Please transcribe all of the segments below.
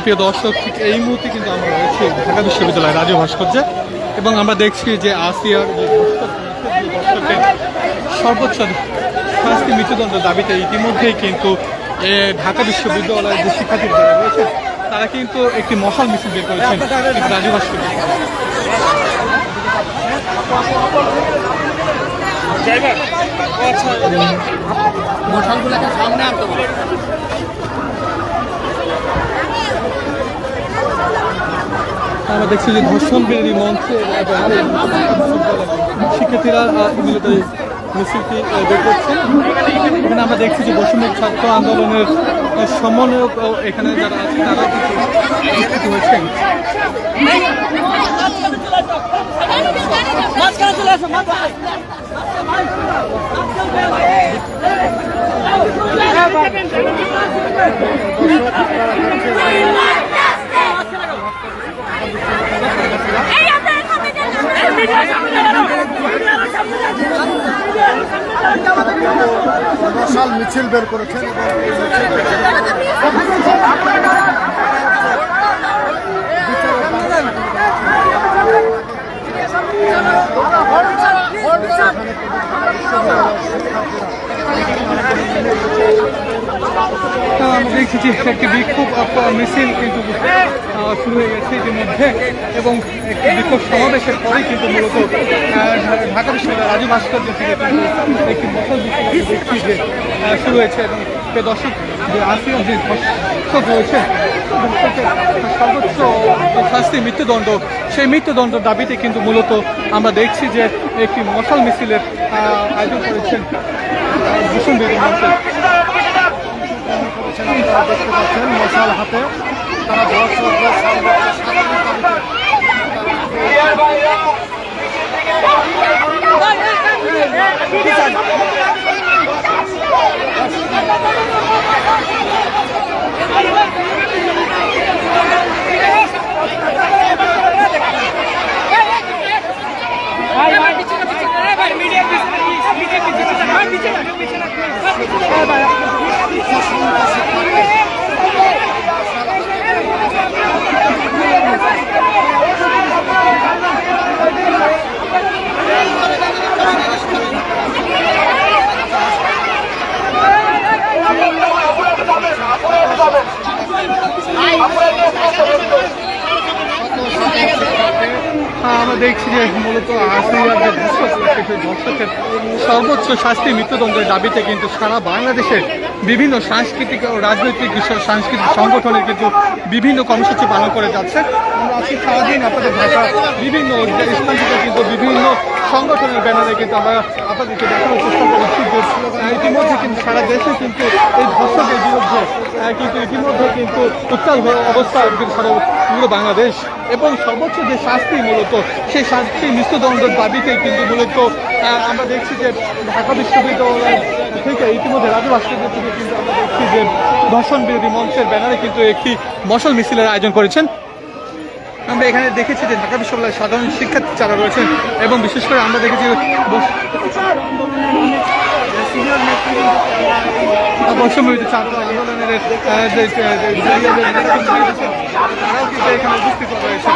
প্রিয় দর্শক, ঠিক এই মুহূর্তে কিন্তু আমরা রয়েছি ঢাকা বিশ্ববিদ্যালয়ের রাজু ভাস্কর্যে এবং আমরা দেখছি যে আসিয়ার যে দর্শকের সর্বোচ্চ শাস্তি মৃত্যুদণ্ড দাবিতে ইতিমধ্যেই কিন্তু ঢাকা বিশ্ববিদ্যালয়ের যে শিক্ষার্থীরা যারা রয়েছে তারা কিন্তু একটি মশাল মিছিল বের করেছেন রাজু ভাস্কর্যে। সামনে আনতে হবে। আমরা দেখছি যে ধর্ষণ বিরোধী মঞ্চে শিক্ষার্থীরা মূলত মিছিলটি বের করছেন। এখানে আমরা দেখছি যে বৈষম্য ছাত্র আন্দোলনের সমন্বয়ক এখানে যারা আছে তারা উপস্থিত হয়েছেন। মশাল মিছিল বের করেছেন আমরা দেখছি যে একটি বিক্ষোভ মিছিল কিন্তু শুরু হয়ে গেছে ইতিমধ্যে এবং একটি বিক্ষোভ সমাবেশের পরেই কিন্তু মূলত ঢাকা বিশ্ববিদ্যালয় রাজু ভাস্কর্য থেকে কিন্তু একটি মশাল মিছিল দেখছি যে শুরু হয়েছে এবং দর্শক যে আসিয়ার যে ধর্ষক রয়েছে সর্বোচ্চ শাস্তি মৃত্যুদণ্ড, সেই মৃত্যুদণ্ড দাবিতে কিন্তু মূলত আমরা দেখছি যে একটি মশাল মিছিলের আয়োজন করেছেন ভূষণ বিরোধী মঞ্চে। আপনারা দেখতে পাচ্ছেন মশাল হাতে তারা আমরা দেখছি যে মূলত আসিয়ার যে ধর্ষকের সর্বোচ্চ শাস্তি মৃত্যুদণ্ডের দাবিতে কিন্তু সারা বাংলাদেশের বিভিন্ন সাংস্কৃতিক ও রাজনৈতিক সাংস্কৃতিক সংগঠনের কিন্তু বিভিন্ন কর্মসূচি পালন করে যাচ্ছে। আমরা আজকে সারাদিন আপনাদের ঢাকা বিভিন্ন স্থান থেকে কিন্তু বিভিন্ন সংগঠনের ব্যানারে কিন্তু আমরা আপনাদেরকে দেখানোর চেষ্টা করছি যে ইতিমধ্যে কিন্তু সারা দেশে কিন্তু এই ধর্ষকের বিরুদ্ধে কিন্তু ইতিমধ্যে কিন্তু উত্তাল অবস্থা সারা পুরো বাংলাদেশ এবং সর্বোচ্চ যে শাস্তি মূলত সেই শাস্তি মৃত্যুদণ্ডের দাবিতেই কিন্তু মূলত আমরা দেখছি যে ঢাকা বিশ্ববিদ্যালয় থেকে ইতিমধ্যে রাজু ভাস্কর্য থেকে কিন্তু আমরা দেখছি যে ধর্ষণ বিরোধী মঞ্চের ব্যানারে কিন্তু একটি মশাল মিছিলের আয়োজন করেছেন। আমরা এখানে দেখেছি যে ঢাকা বিশ্ববিদ্যালয়ের সাধারণ শিক্ষার্থী যারা রয়েছেন এবং বিশেষ করে আমরা দেখেছি বৈষম্যবিরোধী ছাত্র আন্দোলনের তারাও কিন্তু এখানে উপস্থিত রয়েছে।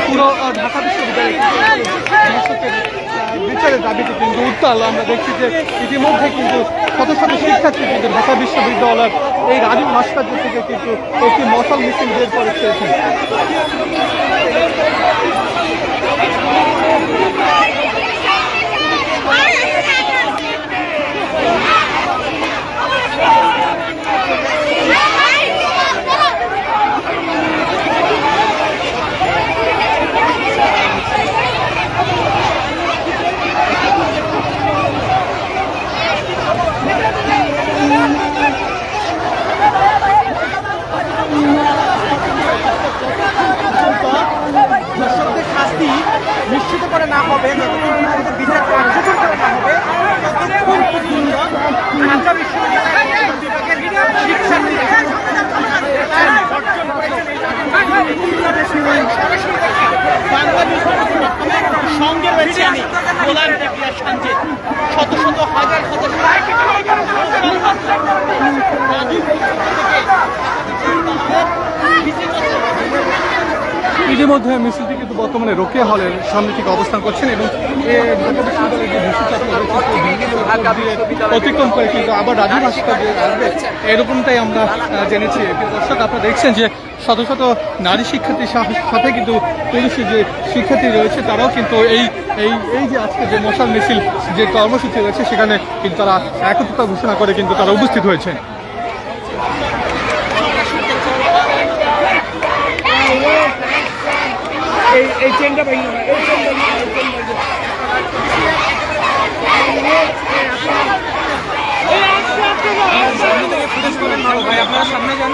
পুরো ঢাকা বিশ্ববিদ্যালয় বিচারের দাবিতে কিন্তু উত্তাল। আমরা দেখছি যে ইতিমধ্যে কিন্তু শত শত শিক্ষার্থী কিন্তু ঢাকা বিশ্ববিদ্যালয়ের এই রাজু ভাস্কর্য থেকে কিন্তু একটি মশাল মিছিল বের করে চেয়েছেন। দর্শকদের শাস্তি নিশ্চিত করে না হবে যতক্ষণ ইতিমধ্যে মিছিলটি কিন্তু বর্তমানে রোকেয়া হলের সামনে থেকে অবস্থান করছেন এবং ঢাকা বিশ্ববিদ্যালয়ের যে ভিসি চাকরি অতিক্রম করে কিন্তু আবার রাজু ভাস্কর্যে আসবে এরকমটাই আমরা জেনেছি। দর্শক আপনারা দেখছেন যে শত শত নারী শিক্ষার্থীর সাথে কিন্তু পুলিশের যে শিক্ষার্থী রয়েছে তারাও কিন্তু এই এই এই যে আজকে যে মশাল মিছিল যে কর্মসূচি রয়েছে সেখানে কিন্তু তারা একত্রতা ঘোষণা করে কিন্তু তারা উপস্থিত হয়েছে। এই চেনটা ভেঙে না, এই চেন ভেঙে না, এই চেন ভেঙে না। সামনে থেকে ফুটেজ করেন না ভাই, আপনারা সামনে যান।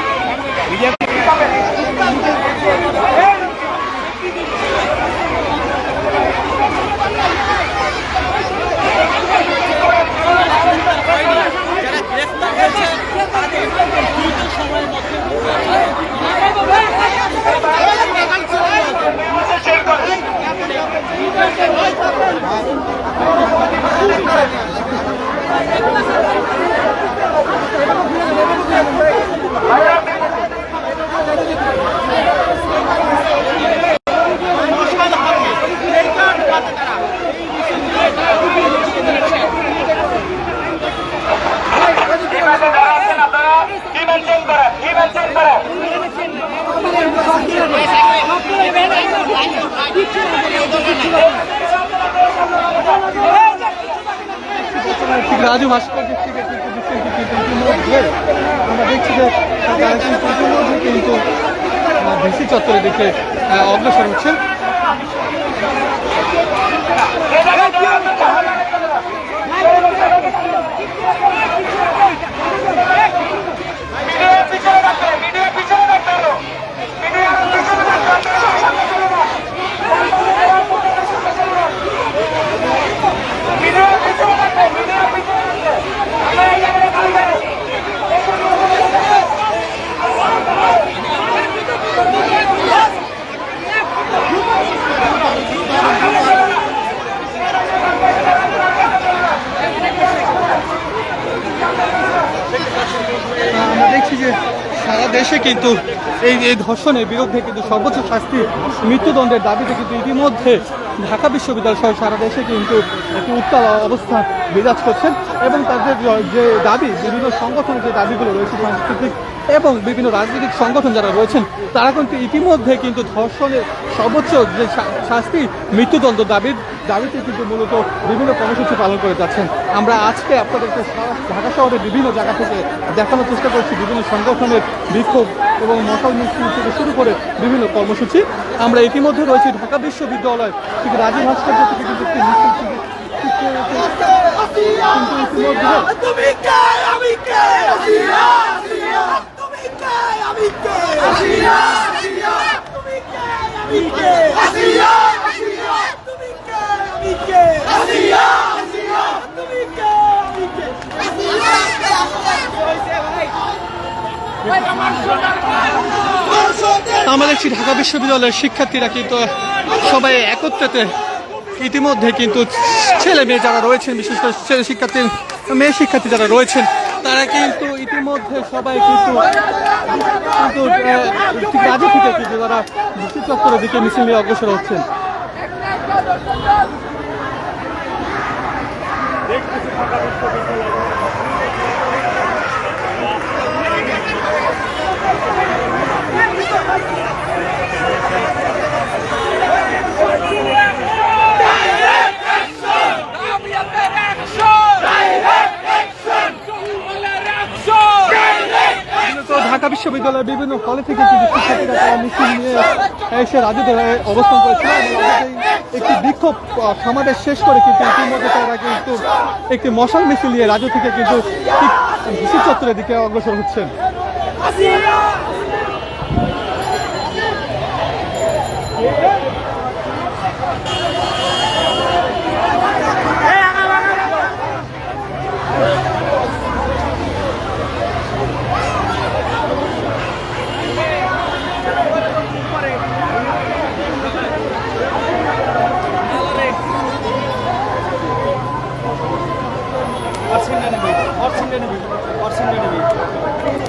রাজু ভাস্কর্যের থেকে কিন্তু ইতিমধ্যে আমরা দেখছি যে তারা কিন্তু ইতিমধ্যে কিন্তু ভিসি চত্বরের দিকে অগ্রসর হচ্ছেন। আমরা দেখছি যে সারা দেশে কিন্তু এই ধর্ষণের বিরুদ্ধে কিন্তু সর্বোচ্চ শাস্তি মৃত্যুদণ্ডের দাবিতে কিন্তু ইতিমধ্যে ঢাকা বিশ্ববিদ্যালয় সহ সারা দেশে কিন্তু একটি উত্তাল অবস্থা বিরাজ করছেন এবং তাদের যে দাবি বিভিন্ন সংগঠনের যে দাবিগুলো রয়েছে সাংস্কৃতিক এবং বিভিন্ন রাজনৈতিক সংগঠন যারা রয়েছেন তারা কিন্তু ইতিমধ্যে কিন্তু ধর্ষণের সর্বোচ্চ যে শাস্তি মৃত্যুদণ্ড দাবিতে কিন্তু মূলত বিভিন্ন কর্মসূচি পালন করে যাচ্ছেন। আমরা আজকে আপনাদেরকে ঢাকা শহরের বিভিন্ন জায়গা থেকে দেখানোর চেষ্টা করছি বিভিন্ন সংগঠনের বিক্ষোভ এবং মশাল মিছিল থেকে শুরু করে বিভিন্ন কর্মসূচি। আমরা ইতিমধ্যে রয়েছি ঢাকা বিশ্ববিদ্যালয় থেকে রাজু ভাস্কর্য থেকে কিন্তু একটি মিছিল আমরা দেখছি ঢাকা বিশ্ববিদ্যালয়ের শিক্ষার্থীরা কিন্তু সবাই একত্রিত ইতিমধ্যে কিন্তু ছেলে মেয়ে যারা রয়েছেন বিশেষ করে ছেলে শিক্ষার্থী মেয়ে শিক্ষার্থী যারা রয়েছেন তারা কিন্তু ইতিমধ্যে সবাই কিন্তু রাজু থেকে কিন্তু তারা ভিসি চত্বরের দিকে মিছিল নিয়ে অগ্রসর হচ্ছেন। ঢাকা বিশ্ববিদ্যালয়ের বিভিন্ন হলে থেকে কিন্তু শিক্ষার্থীরা তারা মিছিল নিয়ে এসে রাজুতে অবস্থান করেছিল একটি বিক্ষোভ সমাবেশ শেষ করে কিন্তু ইতিমধ্যে তারা কিন্তু একটি মশাল মিছিল নিয়ে রাজু থেকে কিন্তু ভিসি চত্বরের দিকে অগ্রসর হচ্ছেন।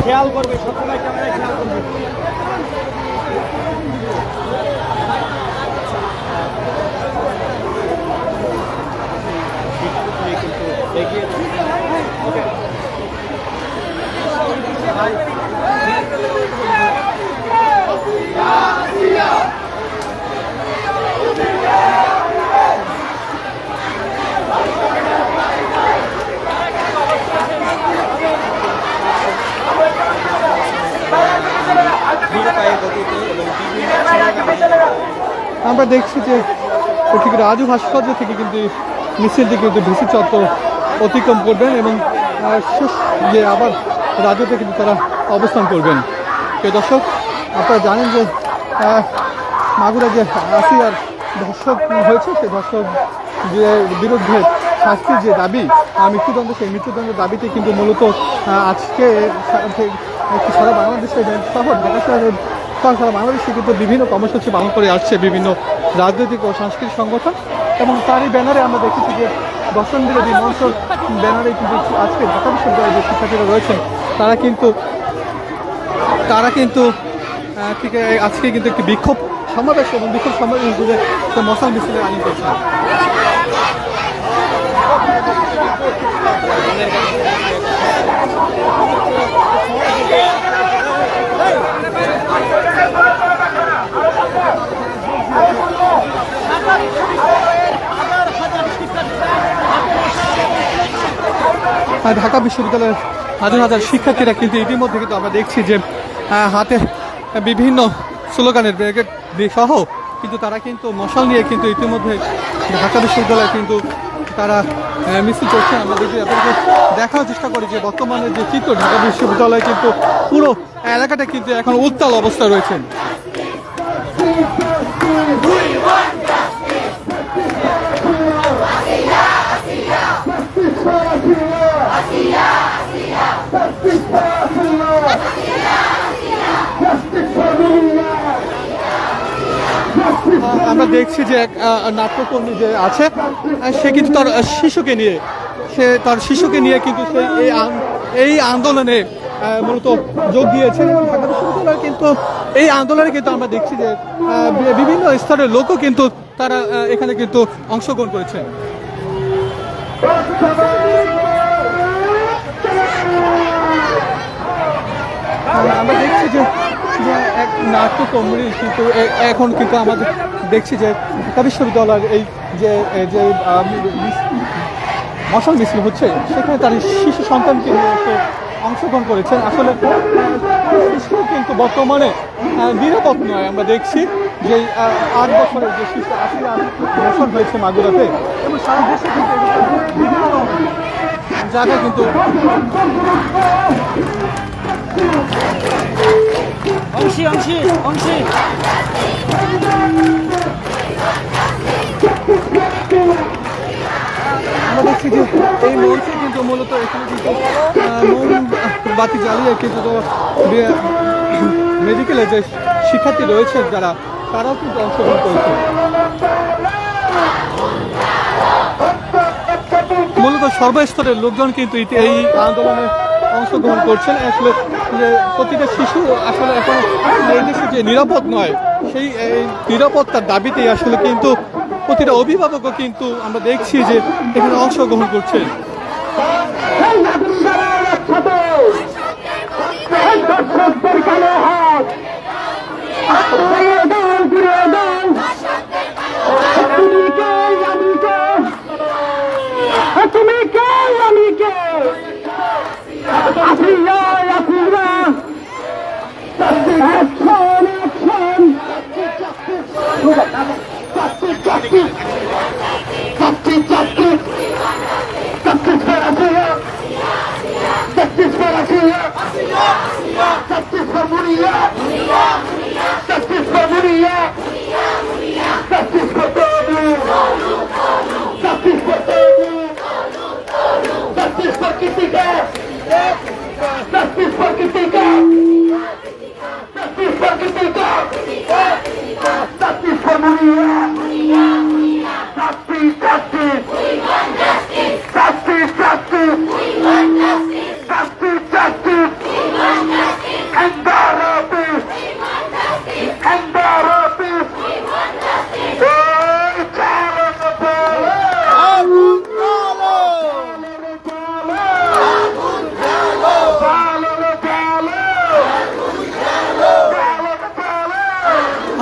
খেয়াল করবে সবসময় ক্যামেরায় খেয়াল করবে। আমরা দেখছি যে ঠিক রাজু ভাস্কর্য থেকে কিন্তু মিছিলটি কিন্তু ভিসি চত্বর অতিক্রম করবেন এবং শেষ যে আবার রাজুতে কিন্তু তারা অবস্থান করবেন। প্রিয় দর্শক, আপনারা জানেন যে মাগুরা যে আসিয়ার ধর্ষক হয়েছে সেই ধর্ষক যে বিরুদ্ধে শাস্তির যে দাবি মৃত্যুদণ্ড, সেই মৃত্যুদণ্ডের দাবিতে কিন্তু মূলত আজকে সারা বাংলাদেশের সহ ঢাকা শহরের সারা বাংলাদেশে কিন্তু বিভিন্ন কর্মসূচি পালন করে আসছে বিভিন্ন রাজনৈতিক ও সাংস্কৃতিক সংগঠন এবং তারই ব্যানারে আমরা দেখেছি যে দর্শন বিরোধী মঞ্চ ব্যানারে কিন্তু আজকে ঢাকা বিশ্ববিদ্যালয়ের যে শিক্ষার্থীরা রয়েছেন তারা কিন্তু ঠিক আজকে কিন্তু একটি বিক্ষোভ সমাবেশ এবং বিক্ষোভ সমাবেশ হিসেবে মশাল মিছিলের আয়োজন করছে। ঢাকা বিশ্ববিদ্যালয়ের হাজার হাজার শিক্ষার্থীরা কিন্তু ইতিমধ্যে কিন্তু আমরা দেখছি যে হাতে বিভিন্ন স্লোগানের ব্যারিকেড সহ কিন্তু তারা কিন্তু মশাল নিয়ে কিন্তু ইতিমধ্যে ঢাকা বিশ্ববিদ্যালয়ে কিন্তু তারা মিছিল করছে। আমরা দেখি আপনাদেরকে দেখার চেষ্টা করি যে বর্তমানে যে চিত্র ঢাকা বিশ্ববিদ্যালয়ে কিন্তু পুরো এলাকাটা কিন্তু এখন উত্তাল অবস্থা রয়েছে। আমরা দেখছি যে এক নাট্যকর্মী যে আছে সে কিন্তু তার শিশুকে নিয়ে কিন্তু সে এই আন্দোলনে মূলত যোগ দিয়েছেন এবং ঢাকা বিশ্ববিদ্যালয় কিন্তু এই আন্দোলনে কিন্তু আমরা দেখছি যে বিভিন্ন স্তরের লোকও কিন্তু তারা এখানে কিন্তু অংশগ্রহণ করেছেন। আমরা দেখছি যে এক নাট্যকর্মী কিন্তু এখন কিন্তু আমাদের দেখছি যে ঢাকা বিশ্ববিদ্যালয়ের এই যে মশাল মিছিল হচ্ছে সেখানে তার শিশু সন্তানকে নিয়ে অংশগ্রহণ করেছেন। আসলে শিশু কিন্তু বর্তমানে নিরাপদ নয়। আমরা দেখছি যে 8 বছরের যে শিশু আসলে মোশন হয়েছে মাগুরাতে এবং সারা দেশে কিন্তু বিভিন্ন জায়গায় কিন্তু অংশী আমরা দেখছি যে এই মঞ্চে কিন্তু মূলত এখানে কিন্তু মোমবাতি জ্বালিয়ে কিন্তু মেডিকেলের যে শিক্ষার্থী রয়েছে তারাও কিন্তু অংশগ্রহণ করেছে। মূলত সর্বস্তরের লোকজন কিন্তু এই আন্দোলনে অংশগ্রহণ করছেন। আসলে যে প্রতিটা শিশু আসলে এখন এই দেশে যে নিরাপদ নয় সেই নিরাপত্তার দাবিতেই আসলে কিন্তু প্রতিটা অভিভাবকও কিন্তু আমরা দেখছি যে এখানে অংশগ্রহণ করছে।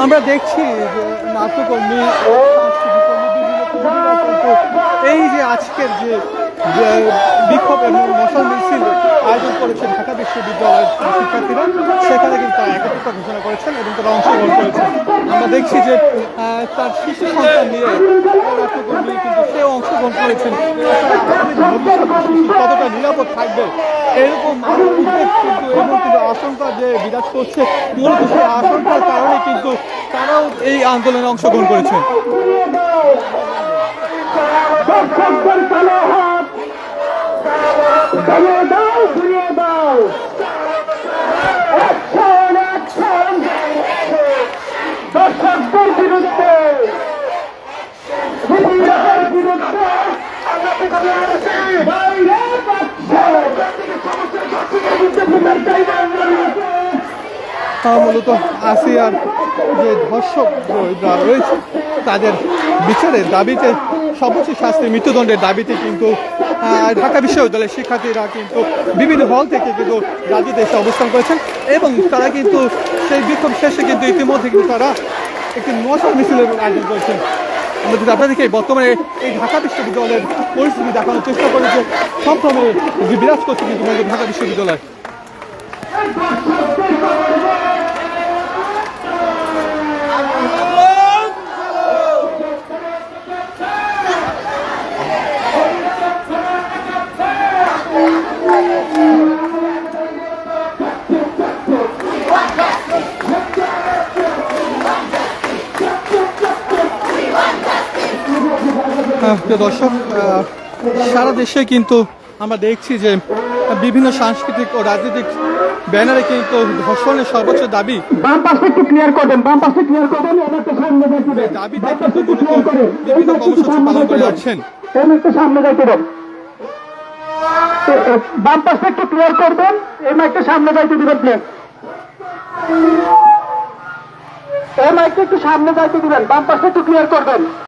আমরা দেখছি যে নাট্যকর্মী সাংস্কৃতিক কর্মী, বিভিন্ন কর্মীরা কিন্তু এই যে আজকের যে বিক্ষোভ এবং মশাল মিছিল আয়োজন করেছে ঢাকা বিশ্ববিদ্যালয়ের শিক্ষার্থীরা, সেখানে কিন্তু তারা একত্রিত ঘোষণা করেছেন এবং তারা অংশগ্রহণ করেছেন। আমরা দেখছি যে তার শিশু সন্তান নিয়ে নাট্যকর্মী কিন্তু সেও অংশগ্রহণ করেছেন। শিশু কতটা নিরাপদ থাকবে এরকম উদ্বেগ কিন্তু এবং কিন্তু আশঙ্কা যে বিরাজ করছে, মূলত সেই আশঙ্কার কারণে কিন্তু তারাও এই আন্দোলনে অংশগ্রহণ করেছে। দর্শকদের বিরুদ্ধে মূলত আসিয়ার যে ধর্ষকরা রয়েছে তাদের বিচারের দাবিতে সর্বোচ্চ শাস্তি মৃত্যুদণ্ডের দাবিতে কিন্তু ঢাকা বিশ্ববিদ্যালয়ের শিক্ষার্থীরা কিন্তু বিভিন্ন হল থেকে কিন্তু রাজ্যে এসে অবস্থান করেছেন এবং তারা কিন্তু সেই বিক্ষোভ শেষে কিন্তু ইতিমধ্যে কিন্তু তারা একটি মশাল মিছিলের আয়োজন করেছেন। আমরা যদি আপনাদেরকে বর্তমানে এই ঢাকা বিশ্ববিদ্যালয়ের পরিস্থিতি দেখানোর চেষ্টা করি যে সম্ভ্রমে যে বিরাজ করছে কিন্তু ঢাকা বিশ্ববিদ্যালয়। প্রিয় দর্শক, সারা দেশে কিন্তু আমরা দেখছি যে বিভিন্ন সাংস্কৃতিক ও রাজনৈতিক ব্যানারে কিন্তু ধর্ষণের সর্বোচ্চ দাবি দাবিতে কিন্তু বিভিন্ন কর্মসূচি পালন করে যাচ্ছেন। সামনে যাইতে দেন, বাম পাশে একটু ক্লিয়ার করবেন, এই মাইকটা সামনে যাইতে দিবেন প্লিজ, এই মাইকটা একটু সামনে যাইতে দিবেন, বাম পাশে একটু ক্লিয়ার করবেন।